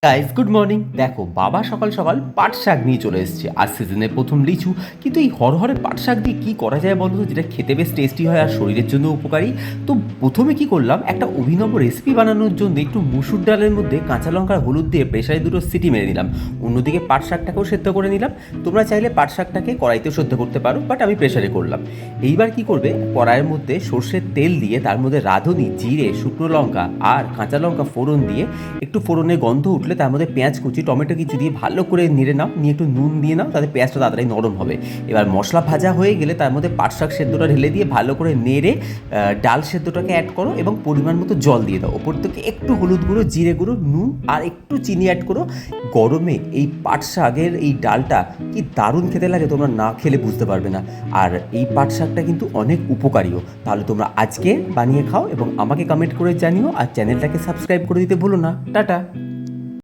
Guys good morning. দেখো বাবা সকাল সকাল পাট শাক নিয়ে চলে এসেছে। আর সিজনের প্রথম লিচু, কিন্তু এই হরহরে পাট শাক দিয়ে কী করা যায় বলো তো, যেটা খেতে বেশ টেস্টি হয় আর শরীরের জন্য উপকারী। তো প্রথমে কি করলাম, একটা অভিনব রেসিপি বানানোর জন্য একটু মুসুর ডালের মধ্যে কাঁচা লঙ্কার হলুদ দিয়ে প্রেসারে দুটো সিটি মেরে নিলাম। অন্যদিকে পাট শাকটাকেও সেদ্ধ করে নিলাম। তোমরা চাইলে পাট শাকটাকে কড়াইতেও সেদ্ধ করতে পারো, বাট আমি প্রেসারে করলাম। এইবার কি করবে, কড়াইয়ের মধ্যে সর্ষের তেল দিয়ে তার মধ্যে রাঁধুনি, জিরে, শুকনো লঙ্কা আর কাঁচা লঙ্কা ফোড়ন দিয়ে একটু ফোড়নের গন্ধ উঠলে তার মধ্যে পেঁয়াজ কুচি, টমেটো কিছু দিয়ে ভালো করে নেড়ে নাও, নিয়ে একটু নুন দিয়ে নাও, তাতে পেঁয়াজটা তাড়াতাড়ি নরম হবে। এবার মশলা ভাজা হয়ে গেলে তার মধ্যে পাট শাক সেদ্ধটা ঢেলে দিয়ে ভালো করে নেড়ে ডাল সেদ্ধটাকে অ্যাড করো এবং পরিমাণ মতো জল দিয়ে দাও। ওপর থেকে একটু হলুদ গুঁড়ো, জিরে গুঁড়ো, নুন আর একটু চিনি অ্যাড করো। গরমে এই পাট শাকের এই ডালটা কি দারুণ খেতে লাগে, তোমরা না খেলে বুঝতে পারবে না। আর এই পাট শাকটা কিন্তু অনেক উপকারীও। তাহলে তোমরা আজকে বানিয়ে খাও এবং আমাকে কমেন্ট করে জানিও, আর চ্যানেলটাকে সাবস্ক্রাইব করে দিতে ভুলো না। টাটা।